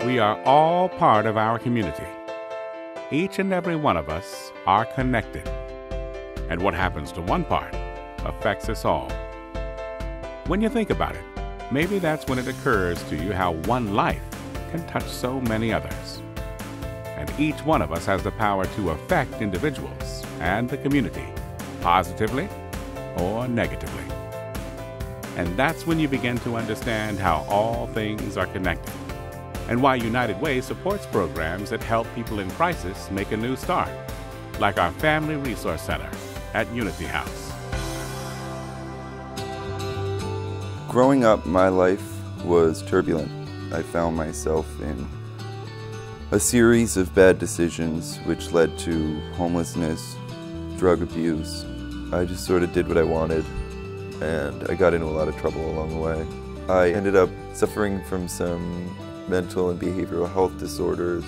We are all part of our community. Each and every one of us are connected. And what happens to one part affects us all. When you think about it, maybe that's when it occurs to you how one life can touch so many others. And each one of us has the power to affect individuals and the community, positively or negatively. And that's when you begin to understand how all things are connected, and why United Way supports programs that help people in crisis make a new start, like our Family Resource Center at Unity House. Growing up, my life was turbulent. I found myself in a series of bad decisions which led to homelessness, drug abuse. I just sort of did what I wanted, and I got into a lot of trouble along the way. I ended up suffering from some mental and behavioral health disorders,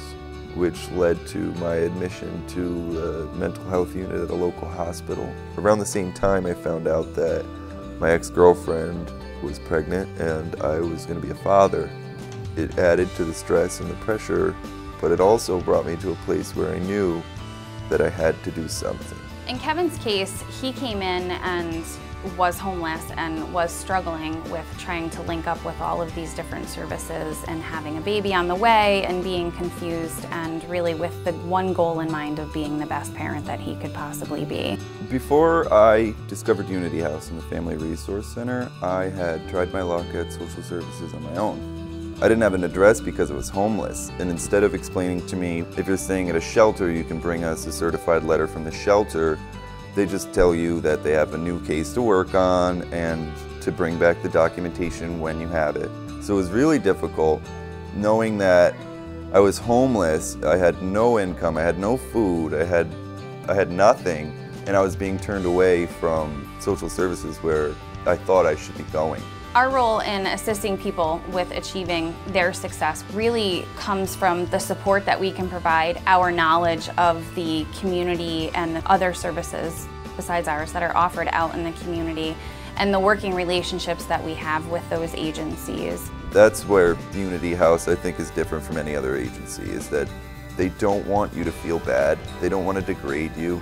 which led to my admission to the mental health unit at a local hospital. Around the same time, I found out that my ex-girlfriend was pregnant and I was going to be a father. It added to the stress and the pressure, but it also brought me to a place where I knew that I had to do something. In Kevin's case, he came in and was homeless and was struggling with trying to link up with all of these different services and having a baby on the way and being confused, and really with the one goal in mind of being the best parent that he could possibly be. Before I discovered Unity House and the Family Resource Center, I had tried my luck at social services on my own. I didn't have an address because I was homeless, and instead of explaining to me, if you're staying at a shelter, you can bring us a certified letter from the shelter, they just tell you that they have a new case to work on and to bring back the documentation when you have it. So it was really difficult knowing that I was homeless, I had no income, I had no food, I had nothing, and I was being turned away from social services where I thought I should be going. Our role in assisting people with achieving their success really comes from the support that we can provide, our knowledge of the community and the other services besides ours that are offered out in the community, and the working relationships that we have with those agencies. That's where Unity House, I think, is different from any other agency, is that they don't want you to feel bad, they don't want to degrade you,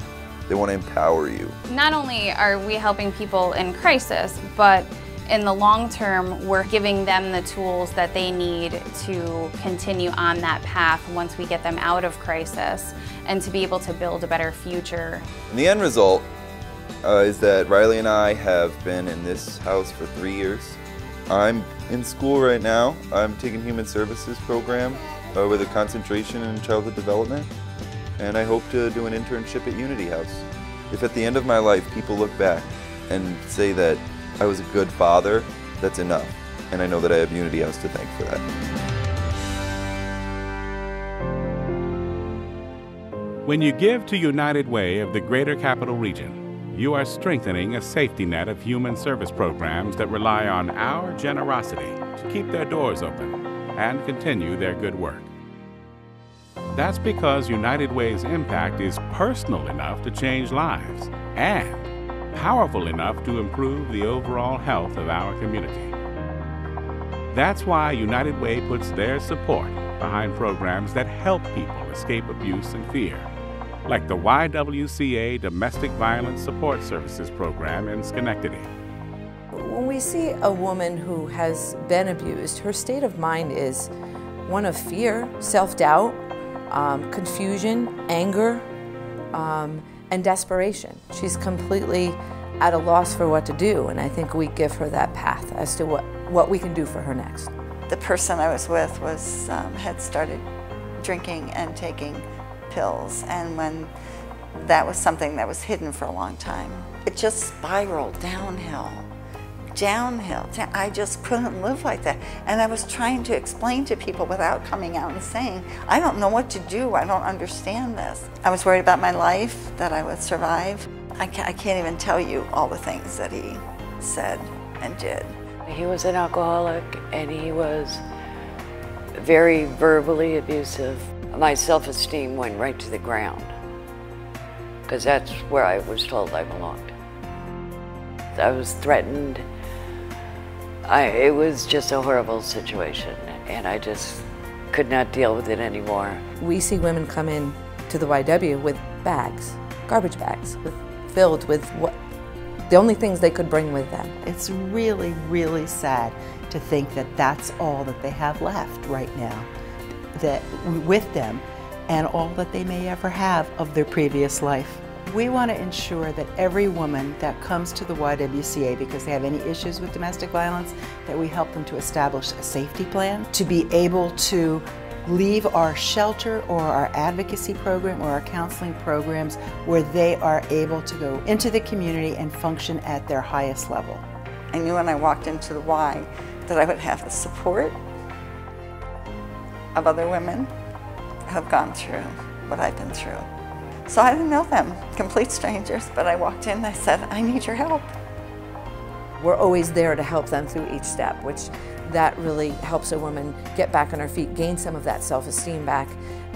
they want to empower you. Not only are we helping people in crisis, but in the long term, we're giving them the tools that they need to continue on that path once we get them out of crisis and to be able to build a better future. And the end result is that Riley and I have been in this house for 3 years. I'm in school right now. I'm taking Human Services program with a concentration in childhood development, and I hope to do an internship at Unity House. If at the end of my life people look back and say that I was a good father, that's enough. And I know that I have Unity House to thank for that. When you give to United Way of the Greater Capital Region, you are strengthening a safety net of human service programs that rely on our generosity to keep their doors open and continue their good work. That's because United Way's impact is personal enough to change lives and powerful enough to improve the overall health of our community. That's why United Way puts their support behind programs that help people escape abuse and fear, like the YWCA Domestic Violence Support Services program in Schenectady. When we see a woman who has been abused, her state of mind is one of fear, self-doubt, confusion, anger, and desperation. She's completely at a loss for what to do, and I think we give her that path as to what we can do for her next. The person I was with was had started drinking and taking pills, and when that was something that was hidden for a long time, it just spiraled downhill. I just couldn't live like that, and I was trying to explain to people without coming out and saying, I don't know what to do, I don't understand this. I was worried about my life, that I would survive. I can't even tell you all the things that he said and did. He was an alcoholic, and he was very verbally abusive. My self-esteem went right to the ground, because that's where I was told I belonged. I was threatened. It was just a horrible situation, and I just could not deal with it anymore. We see women come in to the YW with bags, garbage bags, filled with the only things they could bring with them. It's really, really sad to think that that's all that they have left right now, that with them, and all that they may ever have of their previous life. We want to ensure that every woman that comes to the YWCA because they have any issues with domestic violence, that we help them to establish a safety plan, to be able to leave our shelter or our advocacy program or our counseling programs where they are able to go into the community and function at their highest level. I knew when I walked into the Y that I would have the support of other women who have gone through what I've been through. So I didn't know them, complete strangers, but I walked in and I said, I need your help. We're always there to help them through each step, which that really helps a woman get back on her feet, gain some of that self-esteem back,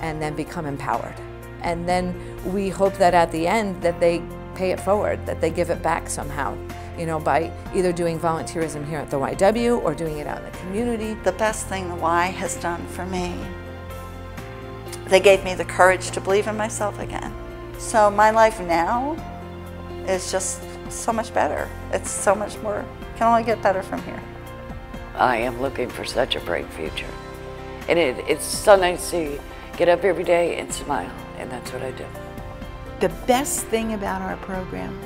and then become empowered. And then we hope that at the end that they pay it forward, that they give it back somehow, you know, by either doing volunteerism here at the YW or doing it out in the community. The best thing the Y has done for me, they gave me the courage to believe in myself again. So my life now is just so much better. It's so much more, can only get better from here. I am looking for such a bright future. And it's so nice to get up every day and smile, and that's what I do. The best thing about our program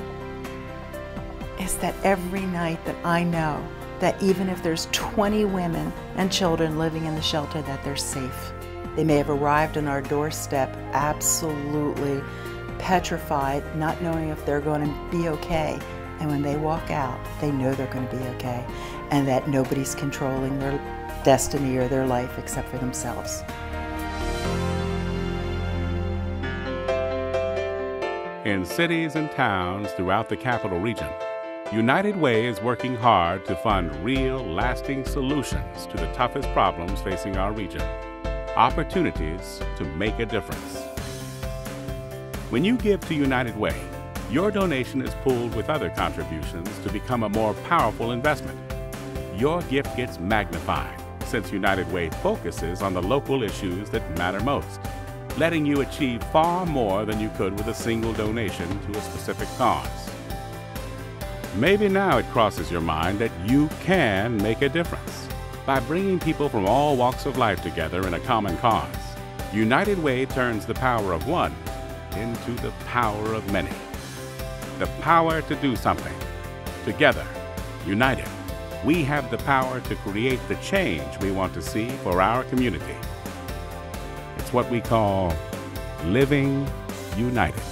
is that every night that I know that even if there's 20 women and children living in the shelter, that they're safe. They may have arrived on our doorstep absolutely petrified, not knowing if they're going to be okay. And when they walk out, they know they're going to be okay, and that nobody's controlling their destiny or their life except for themselves. In cities and towns throughout the capital region, United Way is working hard to fund real, lasting solutions to the toughest problems facing our region. Opportunities to make a difference. When you give to United Way, your donation is pooled with other contributions to become a more powerful investment. Your gift gets magnified since United Way focuses on the local issues that matter most, letting you achieve far more than you could with a single donation to a specific cause. Maybe now it crosses your mind that you can make a difference by bringing people from all walks of life together in a common cause. United Way turns the power of one into the power of many. The power to do something. Together, united, we have the power to create the change we want to see for our community. It's what we call living united.